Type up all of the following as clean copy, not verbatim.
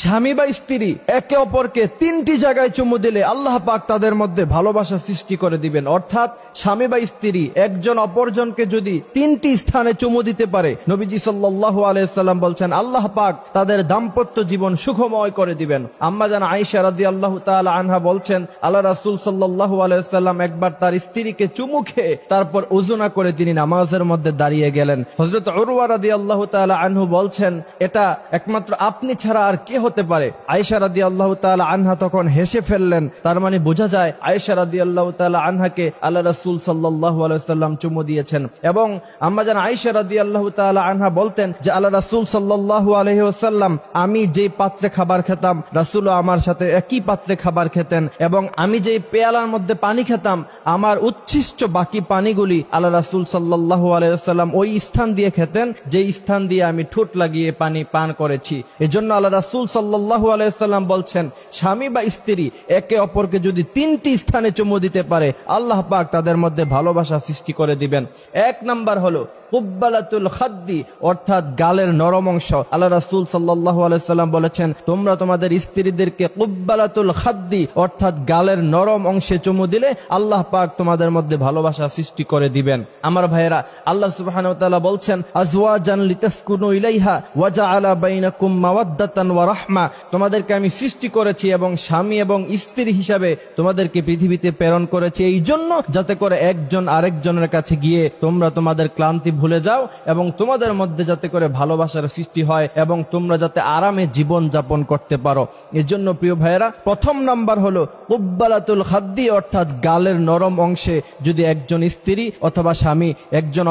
স্বামী বা স্ত্রী একে অপরকে তিনটি জায়গায় চুমু দিলে আল্লাহ পাক তাদের মধ্যে ভালোবাসা সৃষ্টি করে দিবেন। অর্থাৎ স্বামী বা স্ত্রী একজন অপরজনকে যদি তিনটি স্থানে চুমু দিতে পারে, নবীজি সাল্লাল্লাহু আলাইহি সাল্লাম বলছেন আল্লাহ পাক তাদের দাম্পত্য জীবন সুখময় করে দিবেন। আম্মা জান আয়েশা রাদিয়াল্লাহু তাআলা আনহা বলছেন আল্লাহ রাসূল সাল্লাল্লাহু আলাইহি সাল্লাম একবার তার স্ত্রীকে চুমু খেয়ে তারপর ওযু না করে তিনি নামাজের মধ্যে দাঁড়িয়ে গেলেন। হযরত উরওয়া রাদিয়াল্লাহু তাআলা আনহু বলছেন এটা একমাত্র আপনি ছাড়া আর কে হতে পারে। আয়েশা রাদিয়াল্লাহু তাআলা আনহা তখন হেসে ফেললেন। তার মানে বোঝা যায় আয়েশা রাদিয়াল্লাহু তাআলা আনহাকে আল্লাহ রাসূল সাল্লাল্লাহু আলাইহি সাল্লাম চুমু দিয়েছেন। এবং আম্মা জান আয়েশা রাদিয়াল্লাহু তাআলা আনহা বলতেন যে আল্লাহ রাসূল সাল্লাল্লাহু আলাইহি ওয়াসাল্লাম আমি যেই পাত্রে খাবার খেতাম রাসূলও আমার সাথে একই পাত্রে খাবার খেতেন, এবং আমি যেই পেয়ালার মধ্যে পানি খেতাম আমার উচ্ছিষ্ট বাকি পানিগুলি আল্লাহ রাসূল সাল্লাল্লাহু আলাইহি ওয়াসাল্লাম ওই স্থান দিয়ে খেতেন যেই স্থান দিয়ে আমি ঠোঁট লাগিয়ে পানি পান করেছি। এজন্য আল্লাহ রাসূল সাল্লাল্লাহু আলাইহি ওয়াসাল্লাম বলছেন স্বামী বা স্ত্রী একে অপরকে যদি তিনটি স্থানে চুমু দিতে পারে আল্লাহ পাক তাদের মধ্যে ভালোবাসা সৃষ্টি করে দিবেন। এক নাম্বার হলো কুব্বালাতুল খাদ্দি, অর্থাৎ গালের নরম অংশ। আল্লাহ রাসূল সাল্লাল্লাহু আলাইহি সাল্লাম বলেছেন তোমরা তোমাদের স্ত্রীদেরকে কুব্বালাতুল খাদ্দি অর্থাৎ গালের নরম অংশে চুমু দিলে আল্লাহ পাক তোমাদের মধ্যে ভালোবাসা সৃষ্টি করে দিবেন। আমার ভাইয়েরা, আল্লাহ সুবহানাহু ওয়া তাআলা বলছেন আজওয়াজান লিতাসকুনু ইলাইহা ওয়া জাআলা বাইনাকুম মাওয়াদ্দাতান ওয়া রাহমা, তোমাদেরকে আমি সৃষ্টি করেছি এবং স্বামী এবং স্ত্রী হিসাবে তোমাদেরকে পৃথিবীতে প্রেরণ করেছি এই জন্য যাতে করে একজন আরেকজনের কাছে গিয়ে তোমরা তোমাদের ক্লান্তি ভুলে যাও এবং তোমাদের মধ্যে যাতে করে ভালোবাসার সৃষ্টি হয় এবং তোমরা যাতে আরামে জীবন যাপন করতে পারো। এজন্য প্রিয় ভাইয়েরা, প্রথম নাম্বার হলো কুব্বালাতুল খাদ্দি অর্থাৎ গালের নরম অংশে যদি একজন স্ত্রী অথবা স্বামী একজন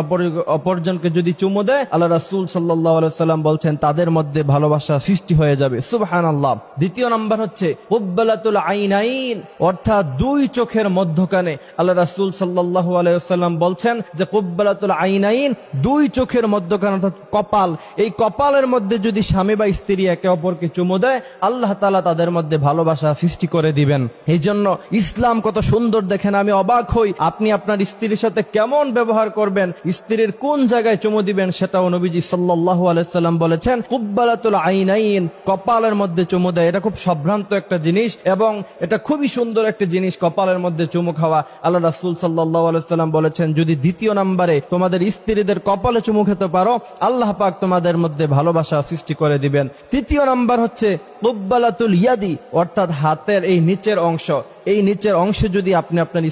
অপরজনকে যদি চুমু দেয় আল্লাহ রাসূল সাল্লাল্লাহু আলাইহি সাল্লাম বলছেন তাদের মধ্যে ভালোবাসা সৃষ্টি হয়ে যাবে। সুবহানাল্লাহ। দ্বিতীয় নাম্বার হচ্ছে কুব্বালাতুল আইনাইন অর্থাৎ দুই চোখের মধ্যখানে আল্লাহ রাসূল সাল্লাল্লাহু আলাইহি সাল্লাম বলছেন যে কুব্বালাতুল আইনাইন দুই চোখের মধ্যখানে অর্থাৎ কপাল, এই কপালের মধ্যে যদি স্বামী বা স্ত্রী একে অপরকে চুমু দেয় আল্লাহ তাআলা তাদের মধ্যে ভালোবাসা সৃষ্টি করে দিবেন। এই জন্য ইসলাম কত সুন্দর দেখেন, আমি অবাক হই আপনি আপনার স্ত্রীর সাথে কেমন ব্যবহার করবেন, স্ত্রীর কোন জায়গায় চুমু দিবেন সেটাও নবীজি সাল্লাল্লাহু আলাইহি সাল্লাম বলেছেন কুব্বালাতুল আইনাইন কপালের মধ্যে চুমু দেয়। এটা খুব সম্ভ্রান্ত একটা জিনিস এবং এটা খুবই সুন্দর একটা জিনিস কপালের মধ্যে চুমু খাওয়া। আল্লাহ রাসূল সাল্লাল্লাহু আলাইহি সাল্লাম বলেছেন যদি দ্বিতীয় নম্বরে তোমাদের স্ত্রীদের কপালে চুমু খেতে পারো আল্লাহ পাক তোমাদের মধ্যে ভালোবাসা সৃষ্টি করে দিবেন। তৃতীয় নাম্বার হচ্ছে কুব্বালাতুল ইয়াদি অর্থাৎ হাতের এই নিচের অংশ, এই নিচের অংশে যদি আপনি আপনার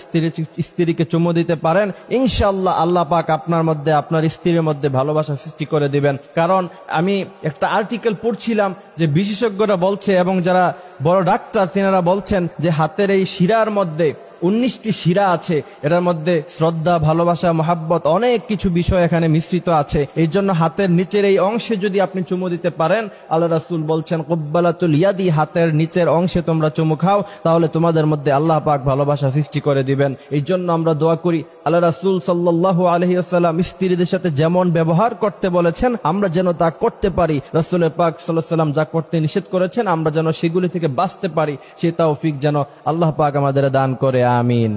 স্ত্রীকে চুমু দিতে পারেন ইনশাআল্লাহ আল্লাহ পাক আপনার মধ্যে আপনার স্ত্রীর মধ্যে ভালোবাসা সৃষ্টি করে দিবেন। কারণ আমি একটা আর্টিকেল পড়ছিলাম যে বিশেষজ্ঞরা বলছে এবং যারা বড় ডাক্তার তিনারা বলছেন যে হাতের এই শিরার মধ্যে 19টি শিরা আছে, এটার মধ্যে শ্রদ্ধা, ভালোবাসা, মহাব্বত অনেক কিছু বিষয় এখানে মিশ্রিত আছে। এই জন্য হাতের নিচের এই অংশে যদি আপনি চুমু দিতে পারেন আল্লাহ রাসূল বলছেন কুব্বালাতুল ইয়াদি হাতের নিচের অংশে তোমরা চুমু খাও তাহলে তোমাদের মধ্যে আল্লাহ পাক ভালোবাসা সৃষ্টি করে দিবেন। এই জন্য আমরা দোয়া করি আল্লাহ রাসূল সাল্লাল্লাহু আলাইহি ওয়াসাল্লাম স্ত্রীদের সাথে যেমন ব্যবহার করতে বলেছেন আমরা যেন তা করতে পারি, রাসূল পাক সাল্লাল্লাহু আলাইহি ওয়াসাল্লাম যা করতে নিষেধ করেছেন আমরা যেন সেগুলি থেকে বাঁচতে পারি, সে তৌফিক যেন আল্লাহ পাক আমাদের দান করে। আমিন।